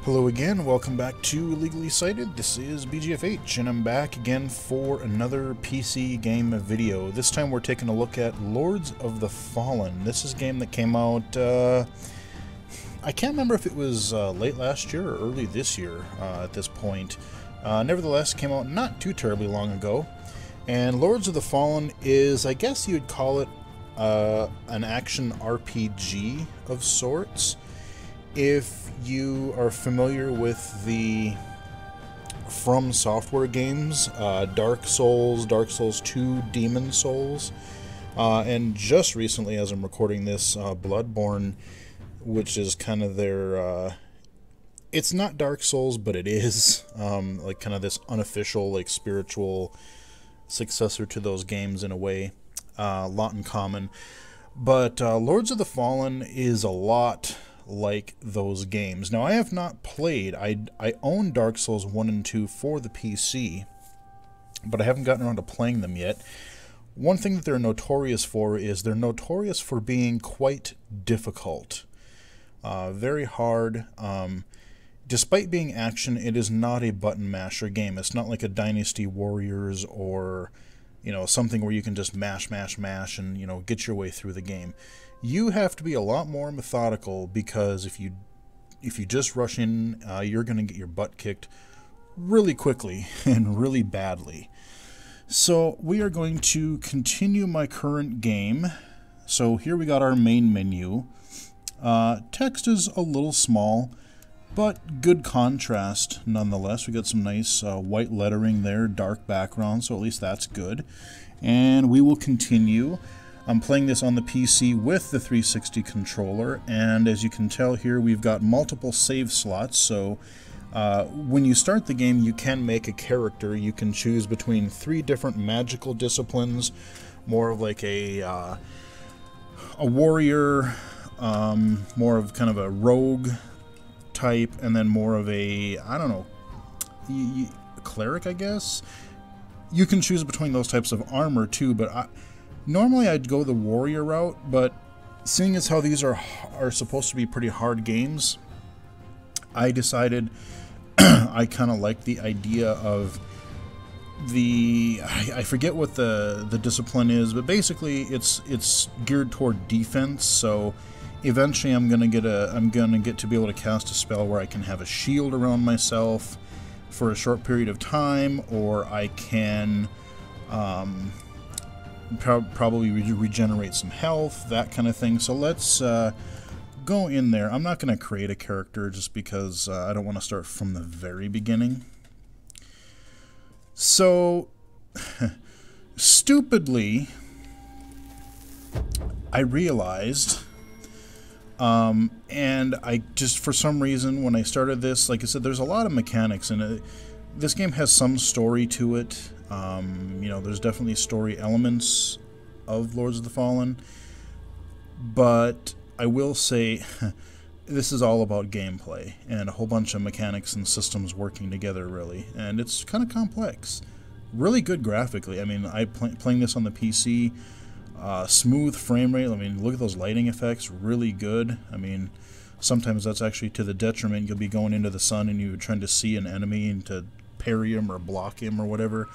Hello again, welcome back to Legally Cited. This is BGFH, and I'm back again for another PC game video. This time we're taking a look at Lords of the Fallen. This is a game that came out, I can't remember if it was late last year or early this year at this point. Nevertheless, it came out not too terribly long ago. And Lords of the Fallen is, I guess you'd call it, an action RPG of sorts. If you are familiar with the From Software games, Dark Souls, Dark Souls 2, Demon Souls, and just recently, as I'm recording this, Bloodborne, which is kind of their, it's not Dark Souls, but it is, like kind of this unofficial, like spiritual successor to those games in a way, a lot in common. But Lords of the Fallen is a lot like those games. Now, I have not played, I own Dark Souls 1 and 2 for the PC, but I haven't gotten around to playing them yet. One thing that they're notorious for is they're notorious for being quite difficult. Very hard. Despite being action, it is not a button masher game. It's not like a Dynasty Warriors or, you know, something where you can just mash, and, you know, get your way through the game. You have to be a lot more methodical, because if you just rush in, you're going to get your butt kicked really quickly and really badly. So we are going to continue my current game. So here we got our main menu. Text is a little small, but good contrast nonetheless. We got some nice white lettering there, dark background, so at least that's good. And we will continue. I'm playing this on the PC with the 360 controller, and as you can tell here, we've got multiple save slots. So when you start the game, you can make a character. You can choose between 3 different magical disciplines, more of like a warrior, more of kind of a rogue type, and then more of a, I don't know, cleric, I guess. You can choose between those types of armor too, but normally I'd go the warrior route, but seeing as how these are supposed to be pretty hard games, I decided I kind of like the idea of I forget what the discipline is, but basically it's geared toward defense. So eventually I'm gonna get to be able to cast a spell where I can have a shield around myself for a short period of time, or I can probably regenerate some health, that kind of thing. So let's go in there. I'm not going to create a character just because I don't want to start from the very beginning. So, stupidly, I realized, and I just, for some reason, when I started this, like I said, there's a lot of mechanics in it. This game has some story to it. You know, there's definitely story elements of Lords of the Fallen, but I will say this is all about gameplay and a whole bunch of mechanics and systems working together, really, and it's kind of complex. Really good graphically. I mean, playing this on the PC, smooth frame rate. I mean, look at those lighting effects, really good. I mean, sometimes that's actually to the detriment. You'll be going into the sun and you're trying to see an enemy and to parry him or block him or whatever,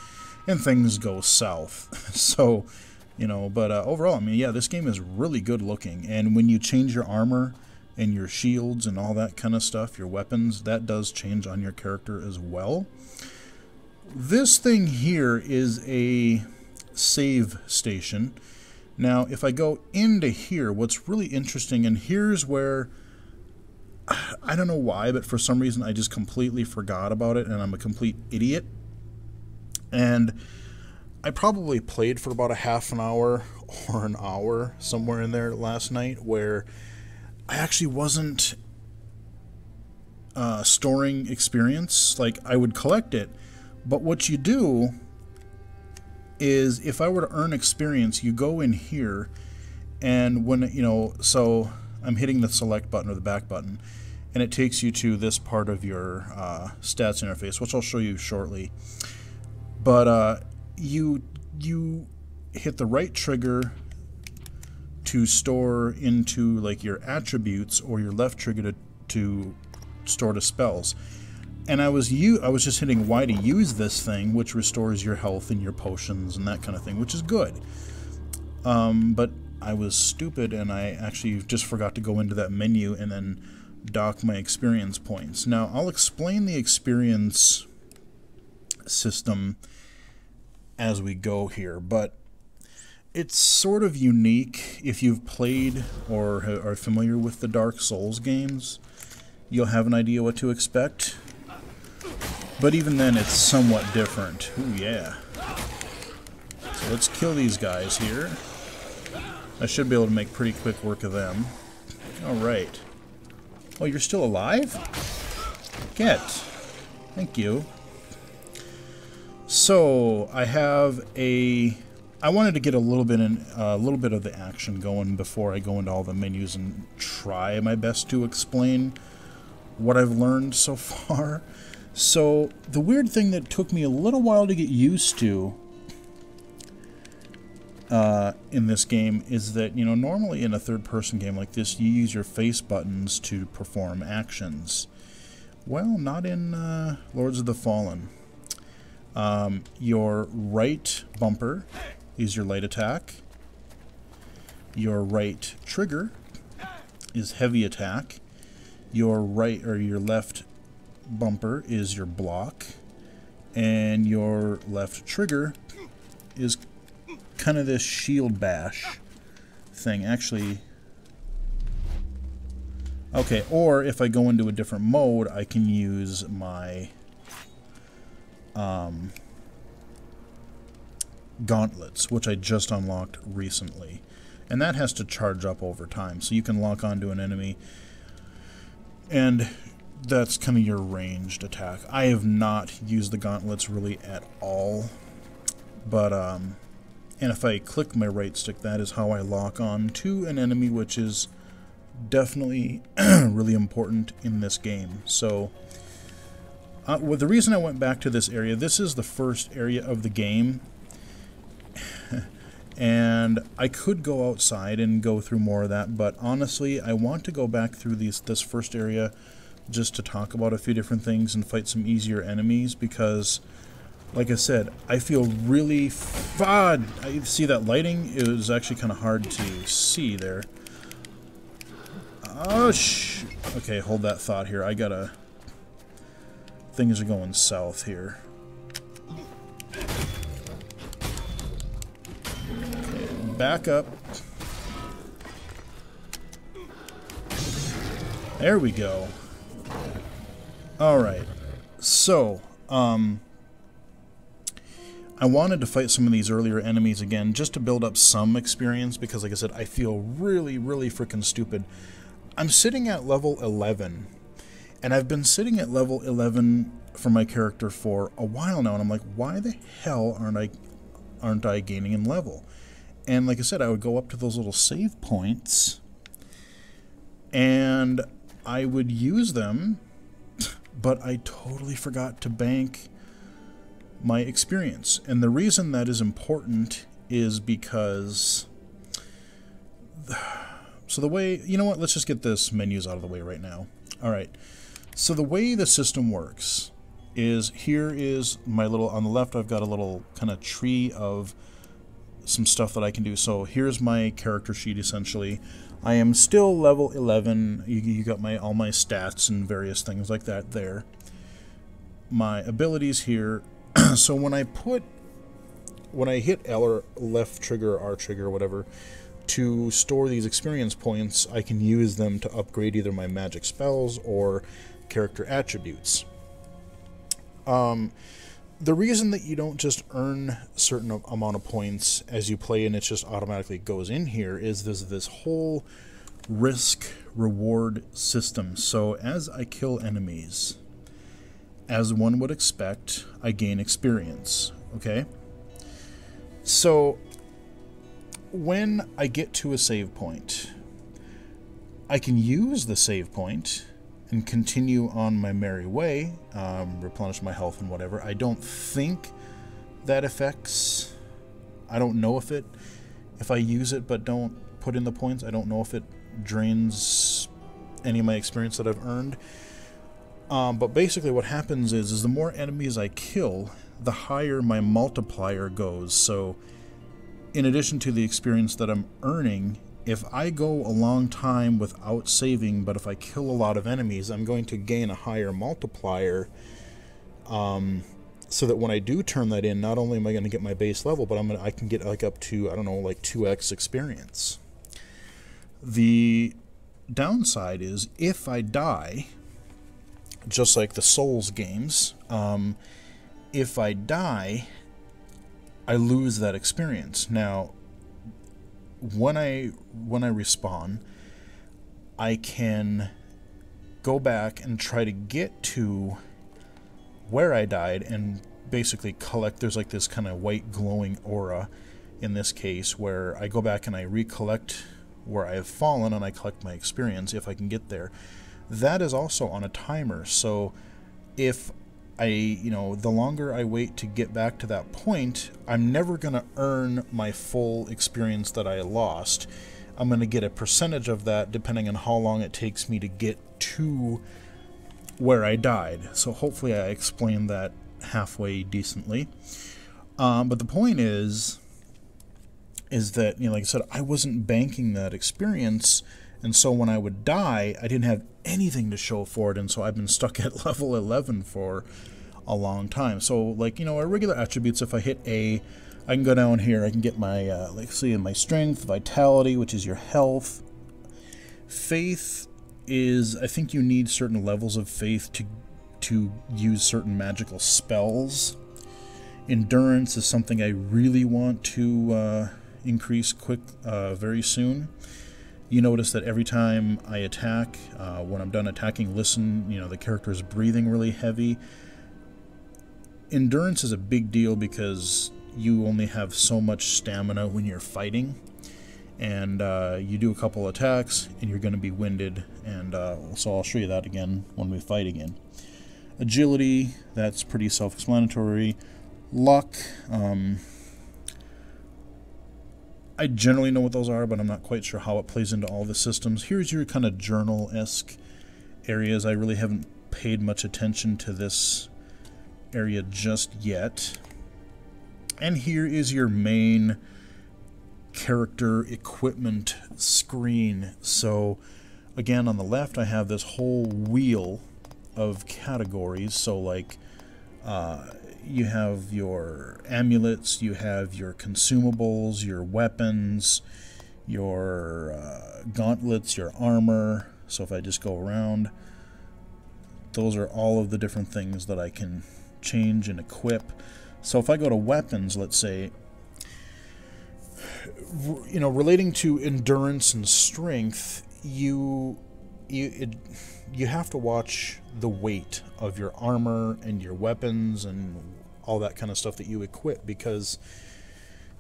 and things go south. So, you know, but overall, I mean, yeah, this game is really good looking, and when you change your armor and your shields and all that kind of stuff, your weapons, that does change on your character as well. This thing here is a save station. Now, if I go into here, what's really interesting, and here's where, I don't know why, but for some reason I just completely forgot about it, and I'm a complete idiot. And I probably played for about a half an hour or an hour, somewhere in there last night, where I actually wasn't storing experience. Like, I would collect it, but what you do is, if I were to earn experience, you go in here, and when, you know, so I'm hitting the select button or the back button, and it takes you to this part of your stats interface, which I'll show you shortly. But you hit the right trigger to store into like your attributes, or your left trigger to store to spells. And I was just hitting Y to use this thing, which restores your health and your potions and that kind of thing, which is good. But I was stupid and I actually just forgot to go into that menu and then dock my experience points. Now, I'll explain the experience system as we go here, but it's sort of unique. If you've played or are familiar with the Dark Souls games, you'll have an idea what to expect. But even then, it's somewhat different. Ooh, yeah. So let's kill these guys here. I should be able to make pretty quick work of them. Alright. Oh, you're still alive? Get. Thank you. So, I wanted to get a little bit of the action going before I go into all the menus and try my best to explain what I've learned so far. So, the weird thing that took me a little while to get used to in this game is that, you know, normally in a third-person game like this, you use your face buttons to perform actions. Well, not in Lords of the Fallen. Your right bumper is your light attack. Your right trigger is heavy attack. Your right or your left bumper is your block, and your left trigger is kind of this shield bash thing. Actually, okay, or if I go into a different mode, I can use my gauntlets, which I just unlocked recently, and that has to charge up over time, so you can lock onto an enemy and that's kind of your ranged attack. I have not used the gauntlets really at all, but and if I click my right stick, that is how I lock on to an enemy, which is definitely really important in this game. So well, the reason I went back to this area, this is the first area of the game, and I could go outside and go through more of that, but honestly, I want to go back through this first area just to talk about a few different things and fight some easier enemies, because, like I said, I feel really I see that lighting. It was actually kind of hard to see there. Oh, okay, hold that thought here. Things are going south here. Okay, back up. There we go. Alright, so, I wanted to fight some of these earlier enemies again, just to build up some experience, because like I said, I feel really, really freaking stupid. I'm sitting at level 11, and I've been sitting at level 11 for my character for a while now, and I'm like, why the hell aren't I gaining in level? And like I said, I would go up to those little save points, and I would use them, but I totally forgot to bank my experience. And the reason that is important is because... So the way... You know what? Let's just get this menus out of the way right now. Alright. So the way the system works is, here is my little... On the left, I've got a little kind of tree of some stuff that I can do. So here's my character sheet, essentially. I am still level 11. You got all my stats and various things like that there. My abilities here. So when I hit L or left trigger or R trigger or whatever to store these experience points, I can use them to upgrade either my magic spells or character attributes. The reason that you don't just earn a certain amount of points as you play and it just automatically goes in here is there's this whole risk-reward system. So as I kill enemies, as one would expect, I gain experience, okay? So when I get to a save point, I can use the save point and continue on my merry way, replenish my health and whatever. I don't think that affects... I don't know if I use it but don't put in the points, I don't know if it drains any of my experience that I've earned. But basically what happens is the more enemies I kill, the higher my multiplier goes. So in addition to the experience that I'm earning, if I go a long time without saving, but if I kill a lot of enemies, I'm going to gain a higher multiplier, so that when I do turn that in, not only am I going to get my base level, but I can get like up to, I don't know, like 2x experience. The downside is if I die, just like the Souls games, if I die, I lose that experience. Now, when I respawn, I can go back and try to get to where I died and basically collect. There's like this kind of white glowing aura in this case where I go back and I recollect where I have fallen and I collect my experience if I can get there. That is also on a timer, so if the longer I wait to get back to that point, I'm never going to earn my full experience that I lost. I'm going to get a percentage of that depending on how long it takes me to get to where I died. So hopefully I explained that halfway decently. But the point is that, like I said, I wasn't banking that experience, and so when I would die, I didn't have anything to show for it, and so I've been stuck at level 11 for a long time. So, like, our regular attributes, if I hit A, I can go down here, I can get my, my strength, vitality, which is your health. Faith is, I think you need certain levels of faith to use certain magical spells. Endurance is something I really want to increase very soon. You notice that every time I attack, when I'm done attacking, listen, the character is breathing really heavy. Endurance is a big deal because you only have so much stamina when you're fighting, and you do a couple attacks and you're going to be winded, and so I'll show you that again when we fight again. Agility, that's pretty self-explanatory. Luck, I generally know what those are, but I'm not quite sure how it plays into all the systems. Here's your kind of journal-esque areas. I really haven't paid much attention to this area just yet. And here is your main character equipment screen. So again, on the left I have this whole wheel of categories. So like you have your amulets, you have your consumables, your weapons, your gauntlets, your armor. So if I just go around, those are all of the different things that I can change and equip. So if I go to weapons, let's say, relating to endurance and strength, you have to watch the weight of your armor and your weapons and all that kind of stuff that you equip, because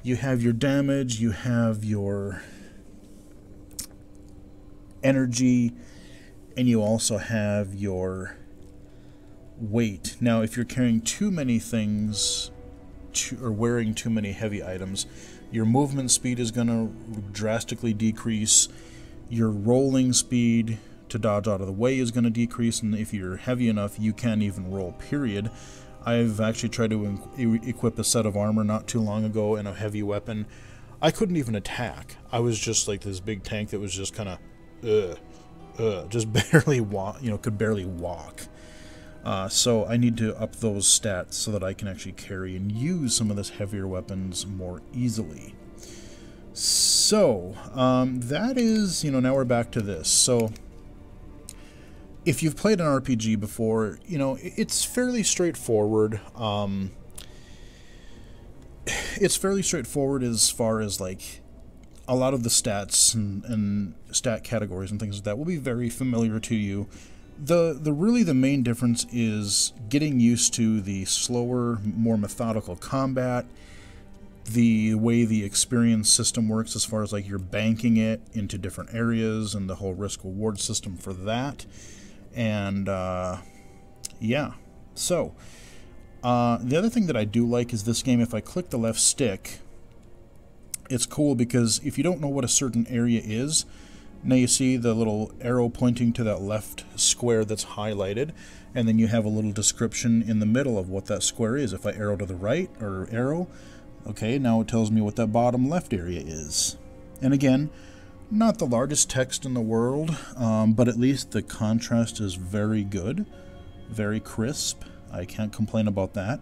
you have your damage, you have your energy, and you also have your weight. Now, if you're carrying too many things or wearing too many heavy items, your movement speed is going to drastically decrease. Your rolling speed to dodge out of the way is going to decrease, and if you're heavy enough, you can't even roll, period. I've actually tried to equip a set of armor not too long ago and a heavy weapon. I couldn't even attack. I was just like this big tank that was just kind of just barely walk, could barely walk. So I need to up those stats so that I can actually carry and use some of this heavier weapons more easily. So that is, now we're back to this. So if you've played an RPG before, it's fairly straightforward. It's fairly straightforward as far as like a lot of the stats and stat categories and things like that will be very familiar to you. Really the main difference is getting used to the slower, more methodical combat, the way the experience system works as far as like you're banking it into different areas and the whole risk reward system for that. And yeah, so the other thing that I do like is this game, if I click the left stick, it's cool because if you don't know what a certain area is, Now you see the little arrow pointing to that left square that's highlighted, and then you have a little description in the middle of what that square is. If I arrow to the right, or arrow, okay, now it tells me what that bottom left area is. And again, not the largest text in the world, but at least the contrast is very good, very crisp. I can't complain about that.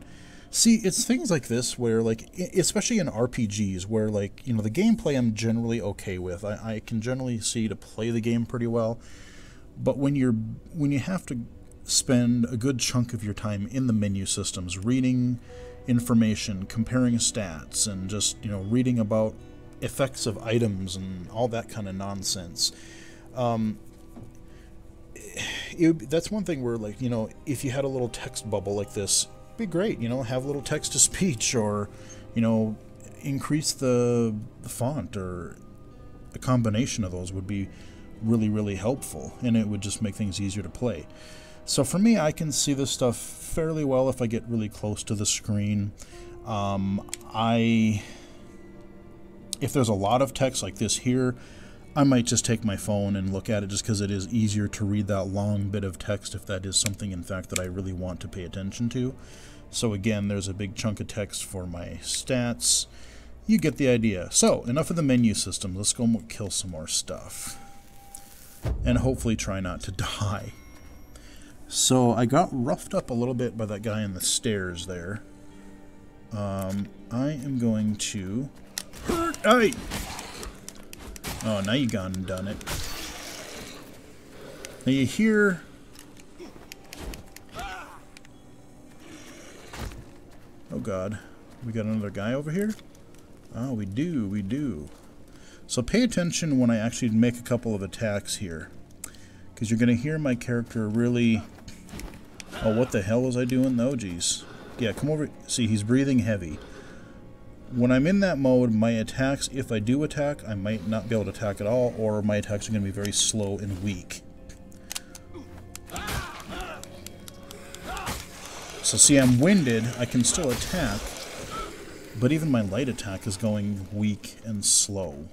See, it's things like this where, like, especially in RPGs, where, like, you know, the gameplay I'm generally okay with. I can generally see to play the game pretty well. But when you have to spend a good chunk of your time in the menu systems, reading information, comparing stats, and just, you know, reading about effects of items and all that kind of nonsense. That's one thing where, like, you know, if you had a little text bubble like this, it'd be great, you know, have a little text to speech, or, you know, increase the font, or a combination of those would be really, really helpful, and it would just make things easier to play. So for me, I can see this stuff fairly well if I get really close to the screen. If there's a lot of text like this here, I might just take my phone and look at it, just because it is easier to read that long bit of text if that is something, in fact, that I really want to pay attention to. So again, there's a big chunk of text for my stats. You get the idea. So, enough of the menu system. Let's go kill some more stuff. And hopefully try not to die. So, I got roughed up a little bit by that guy on the stairs there. I am going to... Hey! Oh, now you gone and done it. Now you hear... Oh god. We got another guy over here? Oh, we do. So pay attention when I actually make a couple of attacks here. Because you're going to hear my character really... Oh, what the hell was I doing? Oh, geez. Yeah, come over. See, he's breathing heavy. When I'm in that mode, my attacks, if I do attack, I might not be able to attack at all, or my attacks are going to be very slow and weak. So see, I'm winded, I can still attack, but even my light attack is going weak and slow.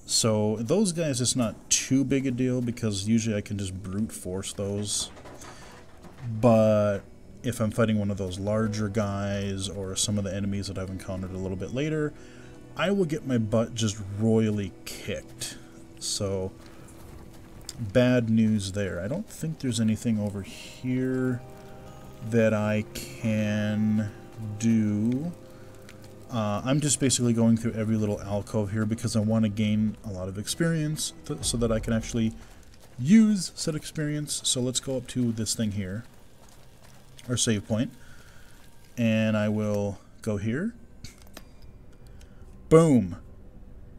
So those guys, it's not too big a deal, because usually I can just brute force those. But if I'm fighting one of those larger guys, or some of the enemies that I've encountered a little bit later, I will get my butt just royally kicked. So, bad news there. I don't think there's anything over here that I can do. I'm just basically going through every little alcove here because I want to gain a lot of experience so that I can actually use said experience. So let's go up to this thing here, our save point, and I will go here. Boom.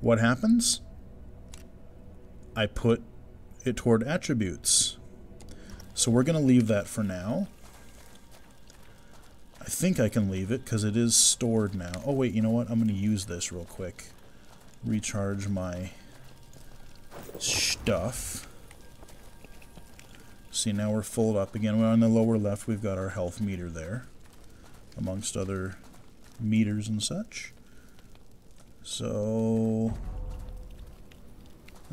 What happens? I put it toward attributes. So we're going to leave that for now. I think I can leave it because it is stored now. Oh wait, you know what? I'm going to use this real quick. Recharge my stuff. See, now we're full up again. We're on the lower left. We've got our health meter there, amongst other meters and such. So,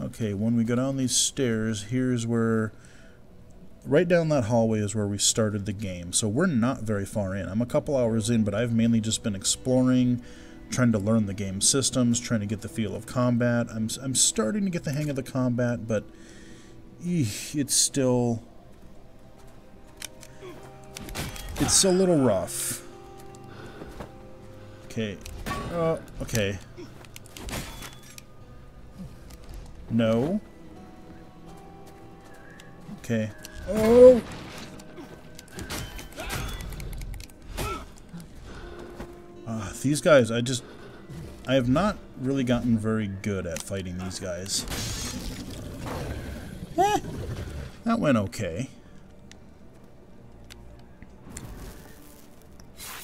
okay, when we go down these stairs, here's where, right down that hallway is where we started the game. So we're not very far in. I'm a couple hours in, but I've mainly just been exploring, trying to learn the game systems, trying to get the feel of combat. I'm starting to get the hang of the combat, but it's still a little rough. Okay. Okay. No. Okay. Oh! These guys, I have not really gotten very good at fighting these guys. That went okay.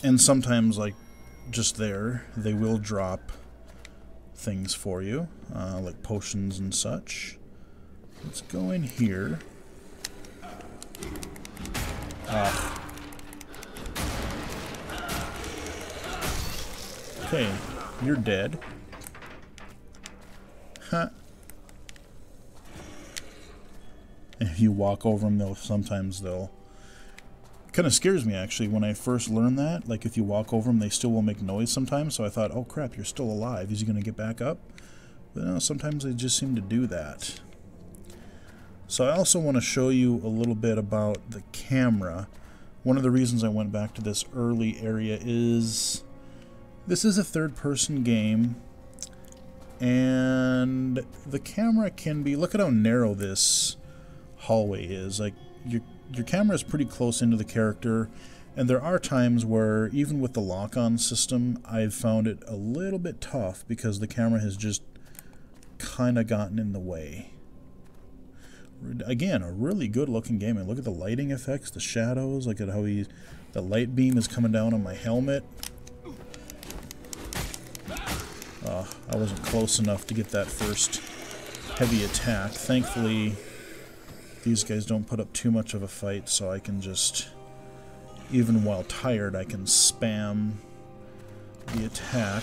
And sometimes, like, just there, they will drop things for you, like potions and such. Let's go in here. Okay, you're dead. Huh. And if you walk over them, they'll kind of scares me, actually, when I first learned that. Like, if you walk over them, they still will make noise sometimes. So I thought, oh crap, you're still alive. Is he going to get back up? But no, sometimes they just seem to do that. So I also want to show you a little bit about the camera. One of the reasons I went back to this early area is this is a third-person game, and the camera can be, look at how narrow this hallway is. Like, your camera is pretty close into the character, and there are times where, even with the lock-on system, I've found it a little bit tough because the camera has just kind of gotten in the way. Again, a really good looking game, and look at the lighting effects, the shadows, look at how the light beam is coming down on my helmet. I wasn't close enough to get that first heavy attack. Thankfully, these guys don't put up too much of a fight, so I can just, even while tired, I can spam the attack.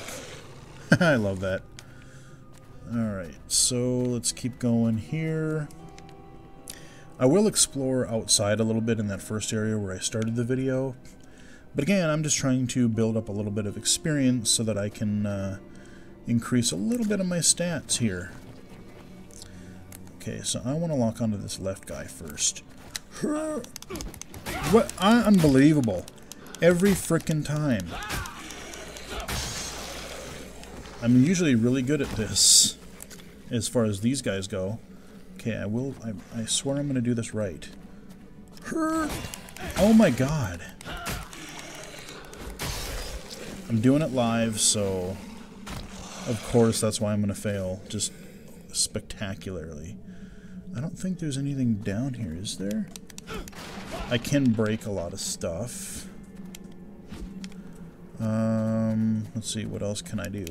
I love that. Alright, so let's keep going here. I will explore outside a little bit in that first area where I started the video. But again, I'm just trying to build up a little bit of experience so that I can increase a little bit of my stats here. Okay, so I want to lock onto this left guy first. What? Unbelievable. Every frickin' time. I'm usually really good at this, as far as these guys go. Okay, I swear I'm going to do this right. Oh my god. I'm doing it live, so of course that's why I'm going to fail, just spectacularly. I don't think there's anything down here, is there? I can break a lot of stuff. Let's see, what else can I do?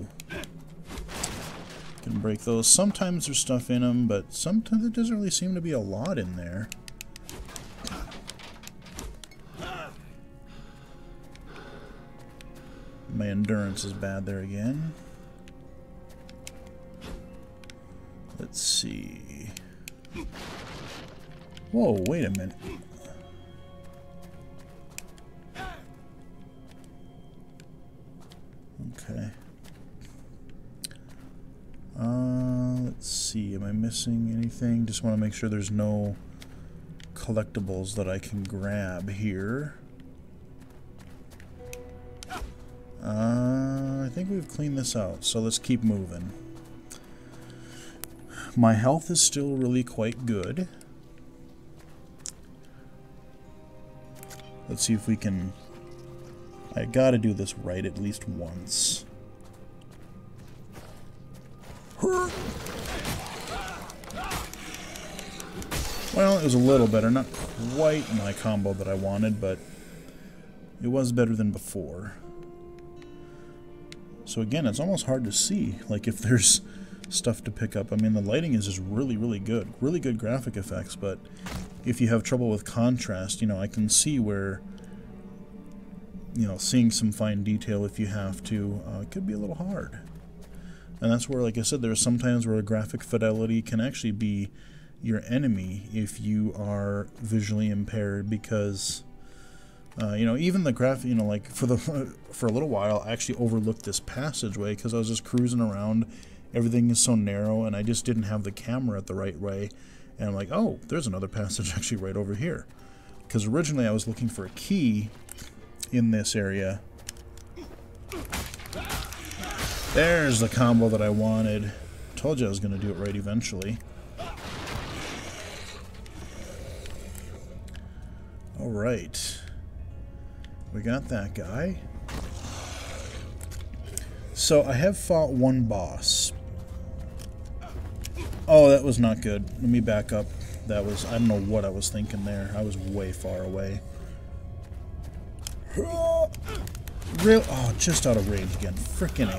Can break those. Sometimes there's stuff in them, but sometimes there doesn't really seem to be a lot in there. My endurance is bad there again. Let's see. Whoa, wait a minute. Okay. Let's see. Am I missing anything? Just want to make sure there's no collectibles that I can grab here. I think we've cleaned this out, so let's keep moving. My health is still really quite good. Let's see if we can... I gotta do this right at least once. Well, it was a little better. Not quite my combo that I wanted, but it was better than before. So again, it's almost hard to see, like, if there's stuff to pick up. I mean, the lighting is just really, really good. Really good graphic effects, but if you have trouble with contrast, you know, I can see where, you know, seeing some fine detail if you have to, it could be a little hard. And that's where, like I said, there's sometimes where graphic fidelity can actually be your enemy if you are visually impaired, because you know, even the graphic, you know, like for a little while I actually overlooked this passageway because I was just cruising around. Everything is so narrow, and I just didn't have the camera at the right way. And I'm like, oh, there's another passage actually right over here. Because originally I was looking for a key in this area. There's the combo that I wanted. Told you I was going to do it right eventually. Alright. We got that guy. So I have fought one boss. Oh, that was not good. Let me back up. That was... I don't know what I was thinking there. I was way far away. Real... Oh, just out of range again. Frickin' A.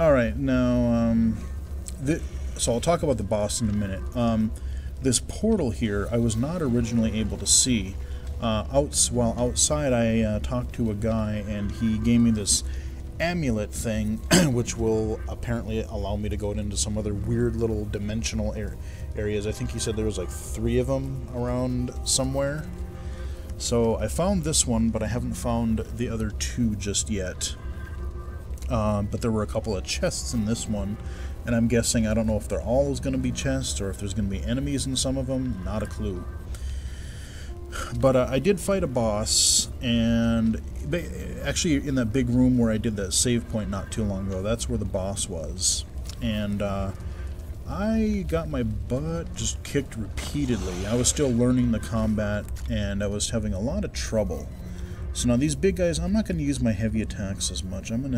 Alright, now, so I'll talk about the boss in a minute. This portal here, I was not originally able to see. While outside, I talked to a guy, and he gave me this amulet thing, which will apparently allow me to go into some other weird little dimensional areas. I think he said there was like 3 of them around somewhere. So I found this one, but I haven't found the other 2 just yet. But there were a couple of chests in this one, and I'm guessing, I don't know if they're all going to be chests or if there's going to be enemies in some of them. Not a clue. But I did fight a boss, and actually in that big room where I did that save point not too long ago, that's where the boss was. And I got my butt just kicked repeatedly. I was still learning the combat, and I was having a lot of trouble. So now these big guys, I'm not going to use my heavy attacks as much. I'm going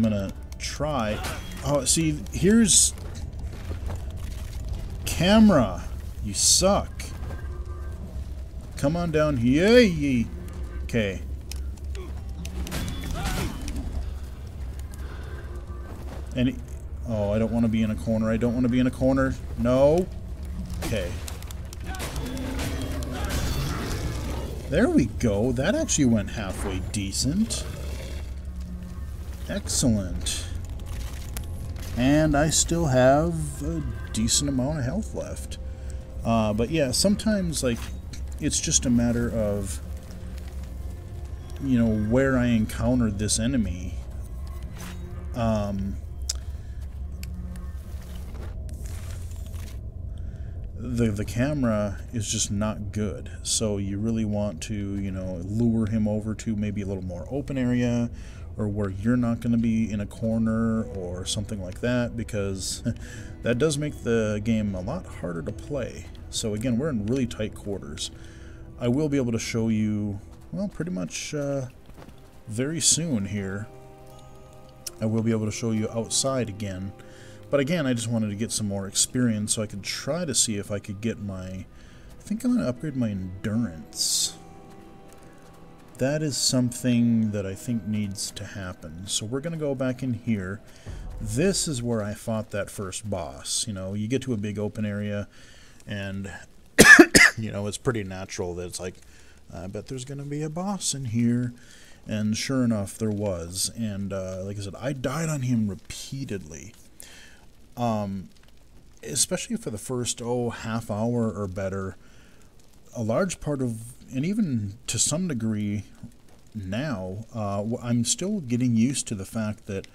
to try... Oh, see, here's... Camera! You suck. Come on down here. Okay. And... Oh, I don't want to be in a corner. I don't want to be in a corner. No. Okay. There we go. That actually went halfway decent. Excellent. And I still have a decent amount of health left. But yeah, sometimes, like, it's just a matter of, you know, where I encountered this enemy. The camera is just not good. So you really want to, you know, lure him over to maybe a little more open area, or where you're not going to be in a corner or something like that, because that does make the game a lot harder to play. So again, we're in really tight quarters. I will be able to show you, well, pretty much very soon here. I will be able to show you outside again. But again, I just wanted to get some more experience so I could try to see if I could get my... I think I'm going to upgrade my endurance. That is something that I think needs to happen. So we're going to go back in here. This is where I fought that first boss. You know, you get to a big open area, and, you know, it's pretty natural that it's like, I bet there's going to be a boss in here. And sure enough, there was. And like I said, I died on him repeatedly. Especially for the first, half hour or better. A large part of, and even to some degree now, I'm still getting used to the fact that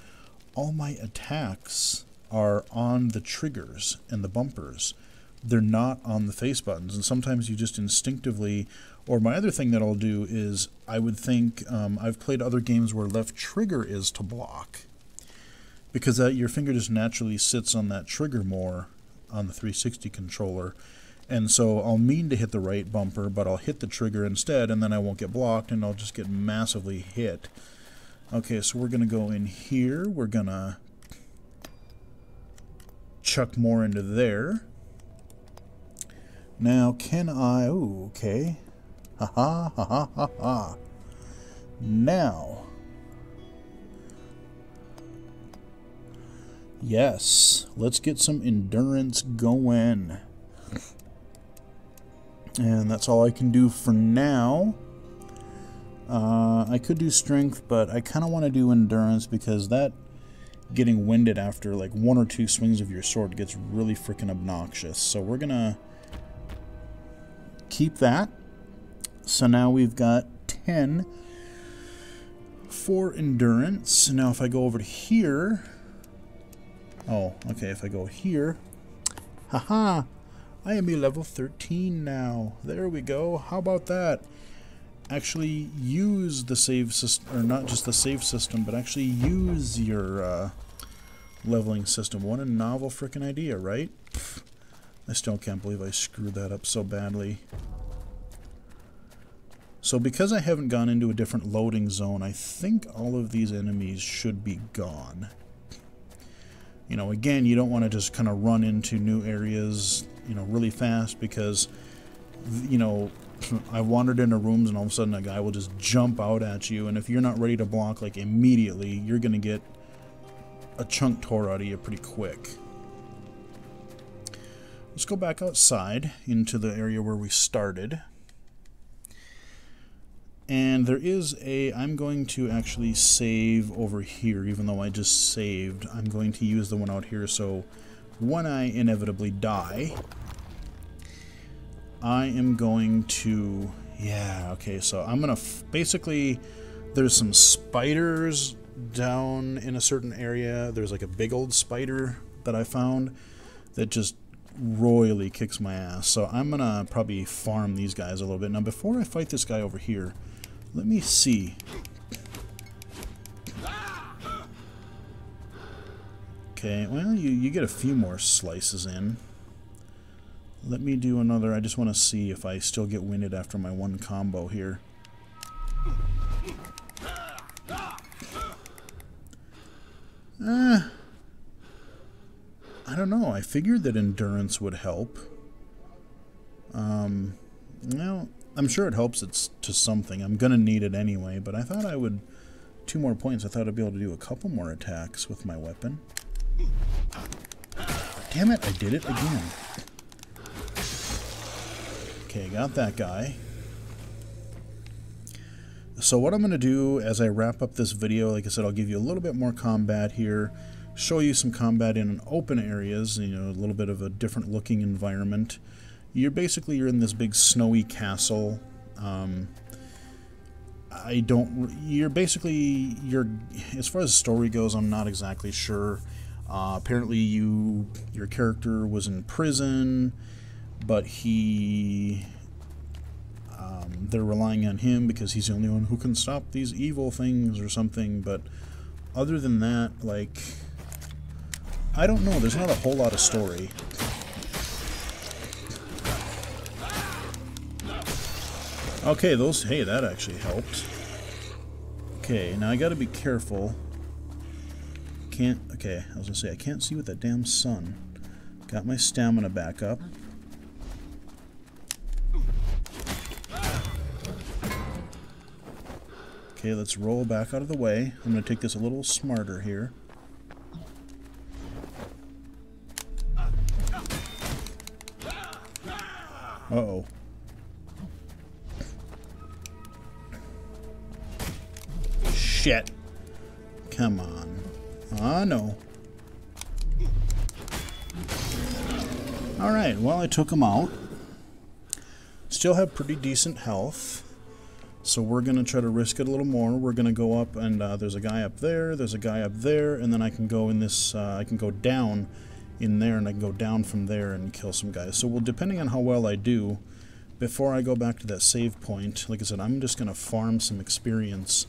all my attacks are on the triggers and the bumpers. They're not on the face buttons, and sometimes you just instinctively, or my other thing that I'll do is, I would think, I've played other games where left trigger is to block, because your finger just naturally sits on that trigger more on the 360 controller. And so I'll mean to hit the right bumper, but I'll hit the trigger instead, and then I won't get blocked, and I'll just get massively hit. Okay, so we're going to go in here. We're going to chuck more into there. Now, can I... Ooh, okay. Ha-ha, ha-ha, ha-ha. Now... Yes, let's get some endurance going. And that's all I can do for now. I could do strength, but I kind of want to do endurance, because that getting winded after like 1 or 2 swings of your sword gets really freaking obnoxious. So we're going to keep that. So now we've got 10 for endurance. Now if I go over to here... Oh, okay, if I go here... Haha! I am a level 13 now. There we go. How about that? Actually use the save system, or not just the save system, but actually use your leveling system. What a novel frickin' idea, right? Pfft. I still can't believe I screwed that up so badly. So because I haven't gone into a different loading zone, I think all of these enemies should be gone. You know, again, you don't want to just kind of run into new areas, you know, really fast, because, you know, I wandered into rooms and all of a sudden a guy will just jump out at you, and if you're not ready to block, like, immediately, you're going to get a chunk tore out of you pretty quick. Let's go back outside into the area where we started. And there is I'm going to actually save over here, even though I just saved. I'm going to use the one out here, so when I inevitably die, I am going to, yeah, okay, so I'm going to, basically, there's some spiders down in a certain area. There's like a big old spider that I found that just royally kicks my ass. So I'm going to probably farm these guys a little bit. Now, before I fight this guy over here, let me see. Okay, well, you get a few more slices in. Let me do another. I just want to see if I still get winded after my one combo here. I don't know. I figured that endurance would help. Well, I'm sure it helps it's to something. I'm going to need it anyway, but I thought I would... 2 more points. I thought I'd be able to do a couple more attacks with my weapon. Damn it, I did it again. Okay, got that guy. So what I'm going to do as I wrap up this video, like I said, I'll give you a little bit more combat here, show you some combat in open areas, you know, a little bit of a different looking environment. You're in this big snowy castle. You're as far as the story goes, I'm not exactly sure. Apparently your character was in prison, but they're relying on him because he's the only one who can stop these evil things or something. But other than that, like, I don't know, there's not a whole lot of story. Okay, hey, that actually helped. Okay, now I gotta be careful. Okay, I was gonna say, I can't see with that damn sun. Got my stamina back up. Okay, let's roll back out of the way. I'm gonna take this a little smarter here. Uh-oh. Shit. Come on. Ah, no. Alright, well, I took him out. Still have pretty decent health. So we're going to try to risk it a little more. We're going to go up, and there's a guy up there, there's a guy up there, and then I can go in this, I can go down in there, and I can go down from there and kill some guys. So, well, depending on how well I do, before I go back to that save point, like I said, I'm just going to farm some experience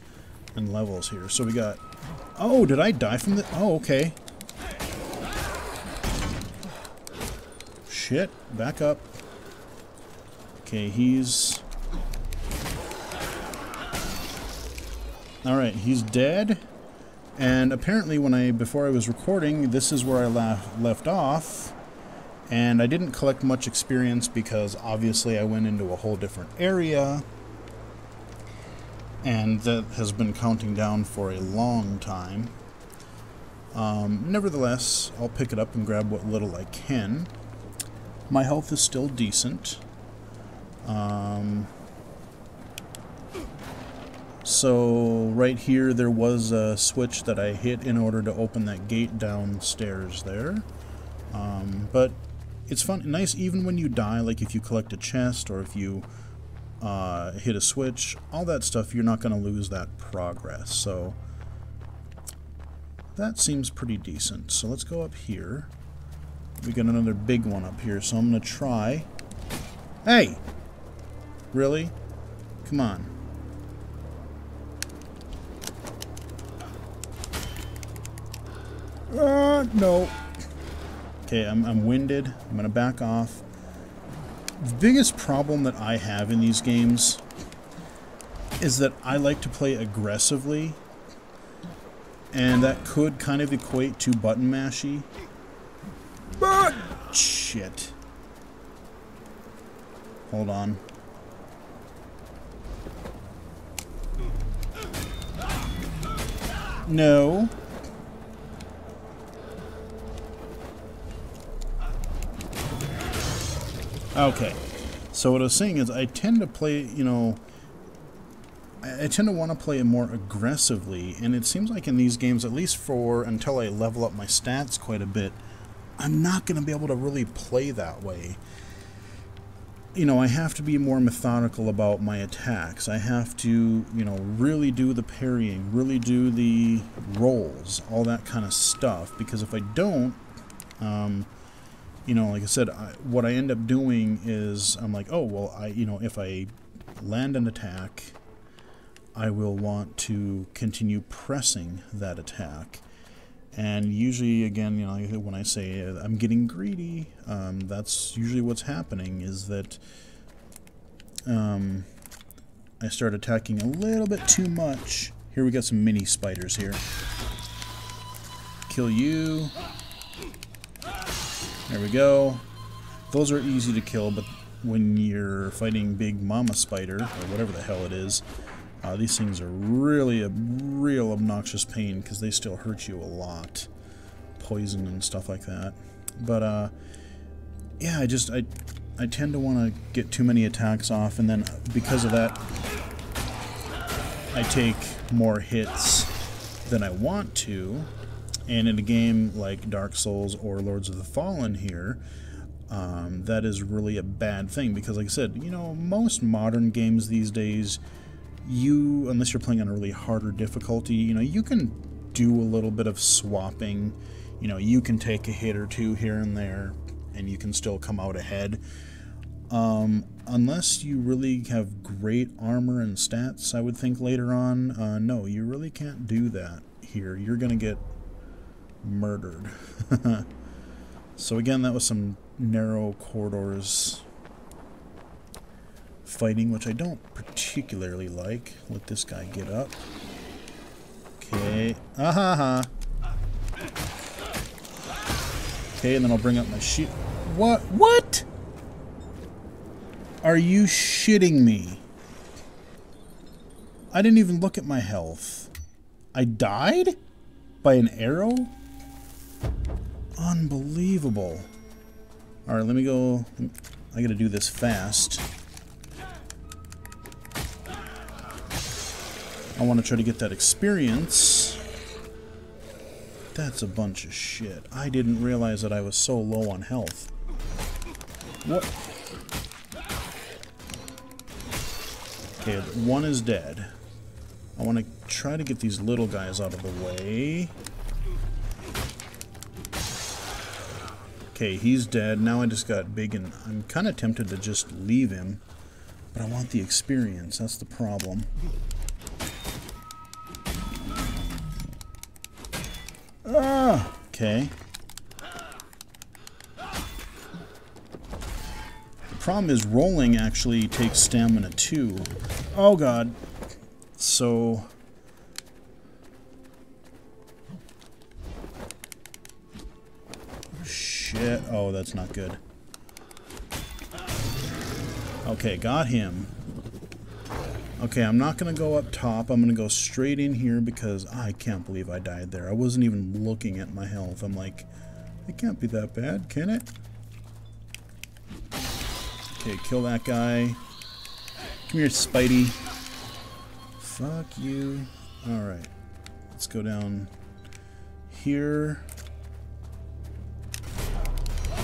and levels here. So we got... Oh, did I die from the... Oh, okay. Shit. Back up. Okay, he's... Alright, he's dead. And apparently before I was recording, this is where I left off. And I didn't collect much experience because obviously I went into a whole different area. And that has been counting down for a long time. Nevertheless, I'll pick it up and grab what little I can. My health is still decent. So right here there was a switch that I hit in order to open that gate downstairs there. But it's fun, nice even when you die, like if you collect a chest or if you hit a switch, all that stuff, you're not going to lose that progress. So that seems pretty decent. So let's go up here. We got another big one up here, so I'm going to try. Hey! Really? Come on. No. Okay, I'm winded. I'm going to back off. The biggest problem that I have in these games is that I like to play aggressively, and that could kind of equate to button mashy. But shit. Hold on. No. Okay. So what I was saying is I tend to play, you know, I tend to want to play more aggressively, and it seems like in these games, at least for until I level up my stats quite a bit, I'm not going to be able to really play that way. You know, I have to be more methodical about my attacks. I have to, you know, really do the parrying, really do the rolls, all that kind of stuff, because if I don't, you know, like I said, what I end up doing is I'm like, oh, well, you know, if I land an attack, I will want to continue pressing that attack. And usually, again, you know, when I say I'm getting greedy, that's usually what's happening, is that I start attacking a little bit too much. Here we got some mini spiders here. Kill you. There we go. Those are easy to kill, but when you're fighting big mama spider, or whatever the hell it is, these things are really a real obnoxious pain because they still hurt you a lot. Poison and stuff like that. But, yeah, I tend to want to get too many attacks off, and then because of that, I take more hits than I want to. And in a game like Dark Souls or Lords of the Fallen here, that is really a bad thing because, like I said, you know, most modern games these days, unless you're playing on a really harder difficulty, you know, you can do a little bit of swapping. You know, you can take a hit or two here and there, and you can still come out ahead. Unless you really have great armor and stats, I would think later on, no, you really can't do that here. You're gonna get murdered. So again, that was some narrow corridors fighting, which I don't particularly like. Let this guy get up. Okay. Ahaha. Okay, and then I'll bring up my shield. What? What? Are you shitting me? I didn't even look at my health. I died? By an arrow? Unbelievable. Alright, let me go. I gotta do this fast. I want to try to get that experience. That's a bunch of shit. I didn't realize that I was so low on health. What? Okay, one is dead. I want to try to get these little guys out of the way. Okay, he's dead. Now I just got big, and I'm kind of tempted to just leave him. But I want the experience. That's the problem. Ah! Okay. The problem is rolling actually takes stamina too. Oh god. So... shit. Oh, that's not good. Okay, got him. Okay, I'm not going to go up top. I'm going to go straight in here because I can't believe I died there. I wasn't even looking at my health. I'm like, it can't be that bad, can it? Okay, kill that guy. Come here, Spidey. Fuck you. Alright. Let's go down here.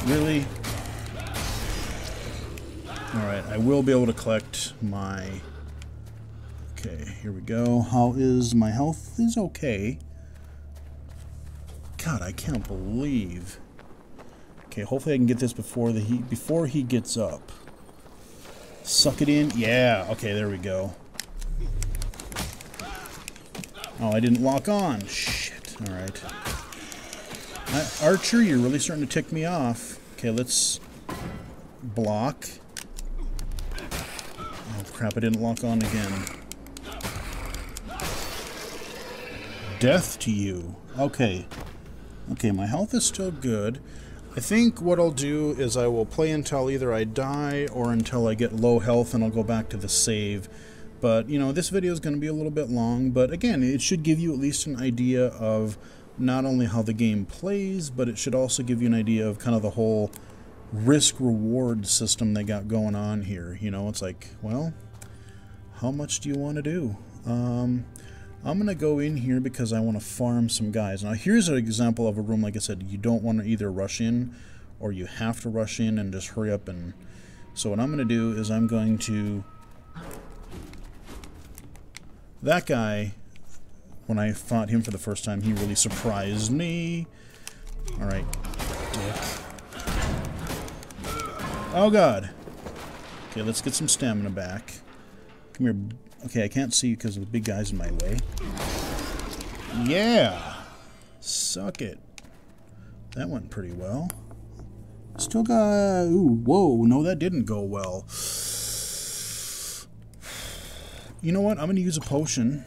Really? Alright, I will be able to collect my... Okay, here we go. How is my health? Is okay. God, I can't believe. Okay, hopefully I can get this before he gets up. Suck it in. Yeah. Okay, there we go. Oh, I didn't lock on. Shit. All right. Archer, you're really starting to tick me off. Okay, let's block. Oh crap! I didn't lock on again. Death to you. Okay. Okay, my health is still good. I think what I'll do is I will play until either I die or until I get low health, and I'll go back to the save. But, you know, this video is going to be a little bit long, but again, it should give you at least an idea of not only how the game plays, but it should also give you an idea of kind of the whole risk-reward system they got going on here. You know, it's like, well, how much do you want to do? I'm going to go in here because I want to farm some guys. Now, here's an example of a room, like I said, you don't want to either rush in or you have to rush in and just hurry up. And so what I'm going to do is I'm going to... That guy, when I fought him for the first time, he really surprised me. Alright, dick. Oh god. Okay, let's get some stamina back. Come here. Okay, I can't see because the big guy's in my way. Yeah! Suck it. That went pretty well. Still got... Ooh, whoa, no, that didn't go well. You know what? I'm going to use a potion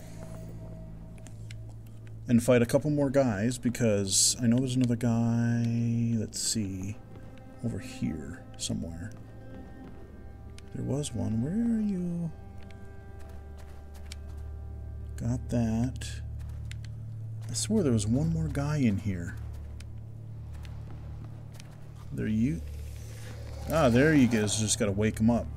and fight a couple more guys because I know there's another guy, let's see, over here somewhere. There was one. Where are you? Got that. I swear there was one more guy in here. There you... Ah, there you go. Just got to wake him up.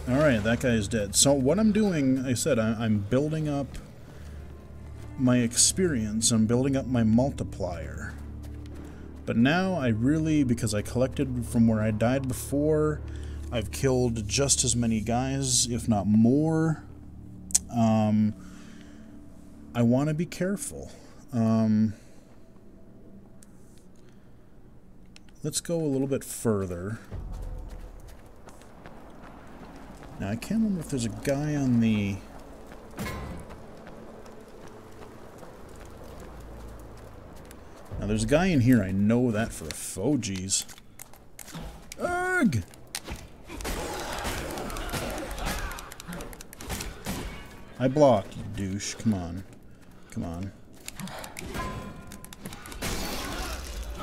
Alright, that guy is dead. So what I'm doing, I said, I'm building up my experience. I'm building up my multiplier. But now I really, because I collected from where I died before, I've killed just as many guys, if not more. I want to be careful. Let's go a little bit further. Now, I can't remember if there's a guy on the... Now, there's a guy in here. I know that for a... Oh, geez. Ugh! I blocked, you douche. Come on. Come on.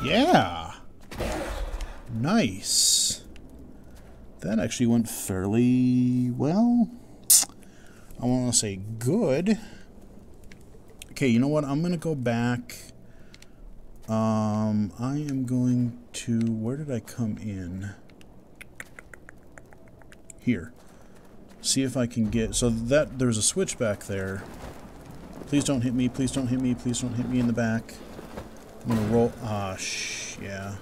Yeah! Nice. That actually went fairly well. I want to say good. Okay, you know what? I'm going to go back. I am going to... Where did I come in? Here. See if I can get... So that there's a switch back there. Please don't hit me. Please don't hit me. Please don't hit me in the back. I'm going to roll... Ah, yeah.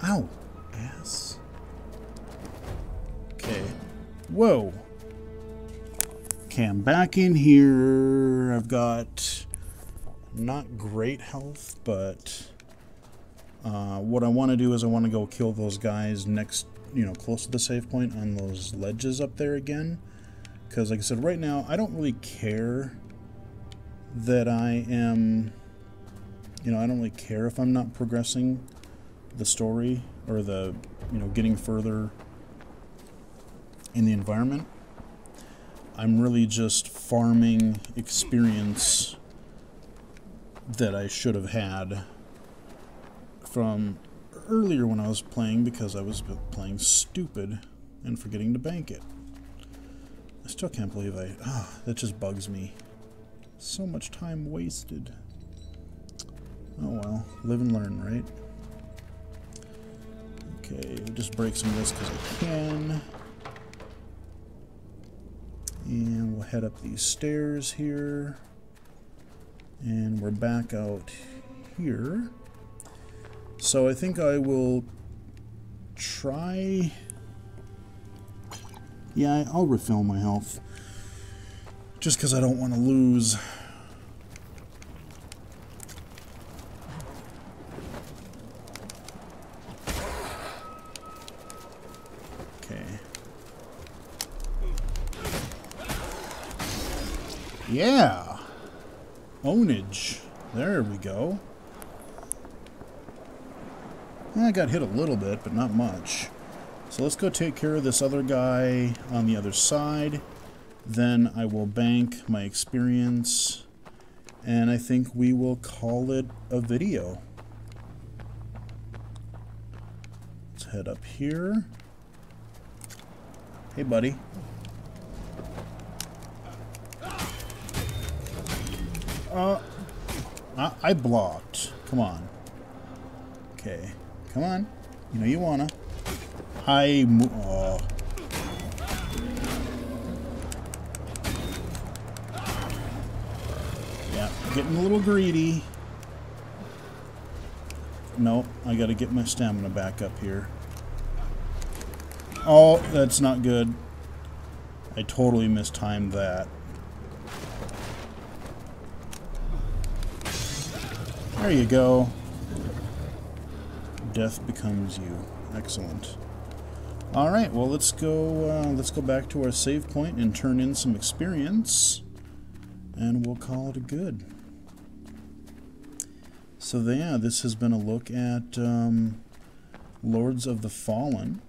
Ow. Ass. Okay. Whoa. Okay, I'm back in here. I've got not great health, but what I want to do is I want to go kill those guys next, you know, close to the save point on those ledges up there again. Because, like I said, right now, I don't really care that I am, you know, I don't really care if I'm not progressing the story or the, you know, getting further in the environment. I'm really just farming experience that I should have had from earlier when I was playing, because I was playing stupid and forgetting to bank it. I still can't believe that just bugs me. So much time wasted. Oh well, live and learn, right? Okay, we'll just break some of this because I can. And we'll head up these stairs here. And we're back out here. So I think I will try... Yeah, I'll refill my health. Just because I don't want to lose. Yeah! Ownage. There we go. I got hit a little bit, but not much. So let's go take care of this other guy on the other side. Then I will bank my experience. And I think we will call it a video. Let's head up here. Hey, buddy. I blocked. Come on. Okay. Come on. You know you wanna. Oh. Yeah, getting a little greedy. Nope, I gotta get my stamina back up here. Oh, that's not good. I totally mistimed that. There you go. Death becomes you. Excellent. Alright, well let's go back to our save point and turn in some experience. And we'll call it a good. So yeah, this has been a look at Lords of the Fallen.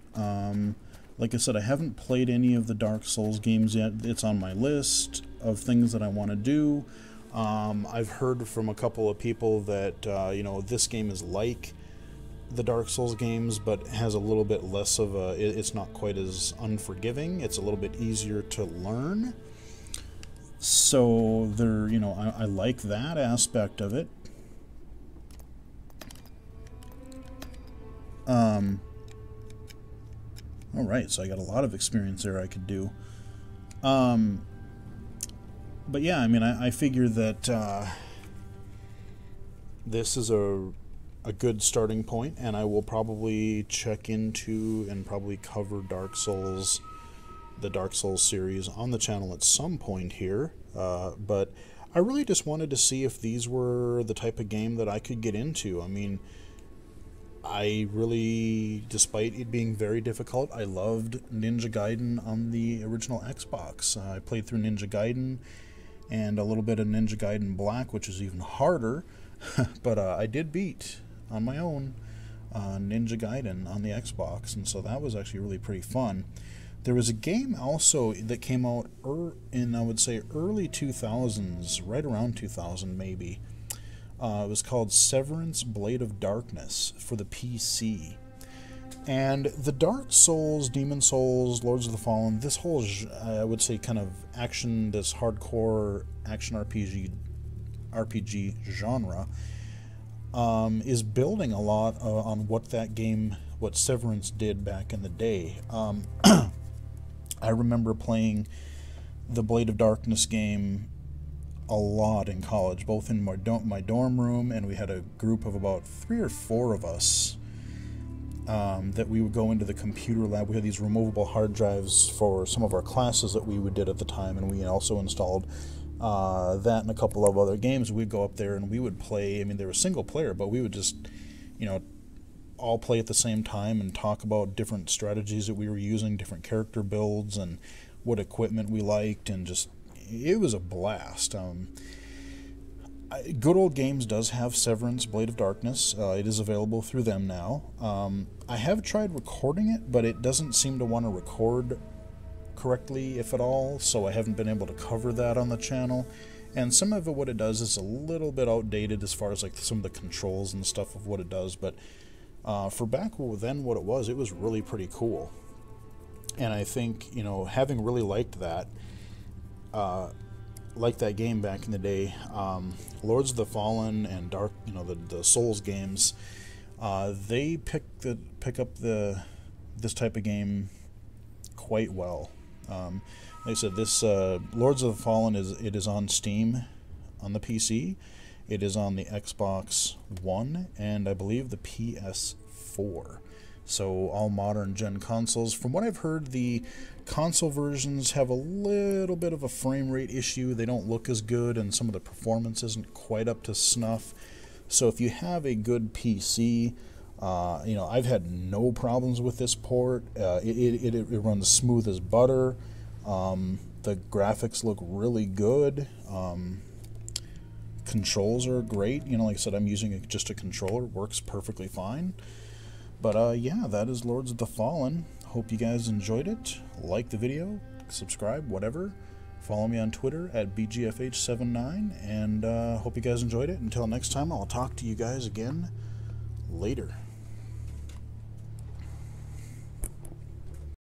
Like I said, I haven't played any of the Dark Souls games yet. It's on my list of things that I want to do. I've heard from a couple of people that you know, this game is like the Dark Souls games, but has a little bit less of a... It's not quite as unforgiving. It's a little bit easier to learn. So there, you know, I like that aspect of it. Alright, so I got a lot of experience there I could do. But yeah, I mean, I figure that this is a good starting point, and I will probably check into and probably cover Dark Souls, the Dark Souls series on the channel at some point here. But I really just wanted to see if these were the type of game that I could get into. I mean, I really, despite it being very difficult, I loved Ninja Gaiden on the original Xbox. I played through Ninja Gaiden and a little bit of Ninja Gaiden Black, which is even harder, but I did beat, on my own, Ninja Gaiden on the Xbox, and so that was actually really pretty fun. There was a game also that came out in, I would say, early 2000s, right around 2000 maybe. It was called Severance Blade of Darkness for the PC. And the Dark Souls, Demon Souls, Lords of the Fallen, this whole, I would say, kind of action, this hardcore action RPG genre, is building a lot on what that game, what Severance did back in the day. I remember playing the Blade of Darkness game a lot in college, both in my dorm room, and we had a group of about 3 or 4 of us that we would go into the computer lab. We had these removable hard drives for some of our classes that we did at the time, and we also installed that and a couple of other games. We'd go up there and we would play. I mean, they were single player, but we would just, you know, all play at the same time and talk about different strategies that we were using, different character builds, and what equipment we liked, and just, it was a blast. Good Old Games does have Severance Blade of Darkness. It is available through them now. I have tried recording it, but it doesn't seem to want to record correctly, if at all, so I haven't been able to cover that on the channel. And some of it, what it does, is a little bit outdated as far as like some of the controls and stuff of what it does, but for back then what it was really pretty cool. And I think, you know, having really liked that, game back in the day, Lords of the Fallen and Dark, you know, the Souls games, they pick up this type of game quite well. Like I said, this Lords of the Fallen is on Steam on the PC. It is on the Xbox One and I believe the PS4. So all modern gen consoles. From what I've heard, the console versions have a little bit of a frame rate issue. They don't look as good, and some of the performance isn't quite up to snuff. So if you have a good PC, you know, I've had no problems with this port. It runs smooth as butter. The graphics look really good. Controls are great. You know, like I said, I'm using just a controller. It works perfectly fine. But yeah, that is Lords of the Fallen. Hope you guys enjoyed it. Like the video, subscribe, whatever. Follow me on Twitter at BGFH79, and hope you guys enjoyed it. Until next time, I'll talk to you guys again later.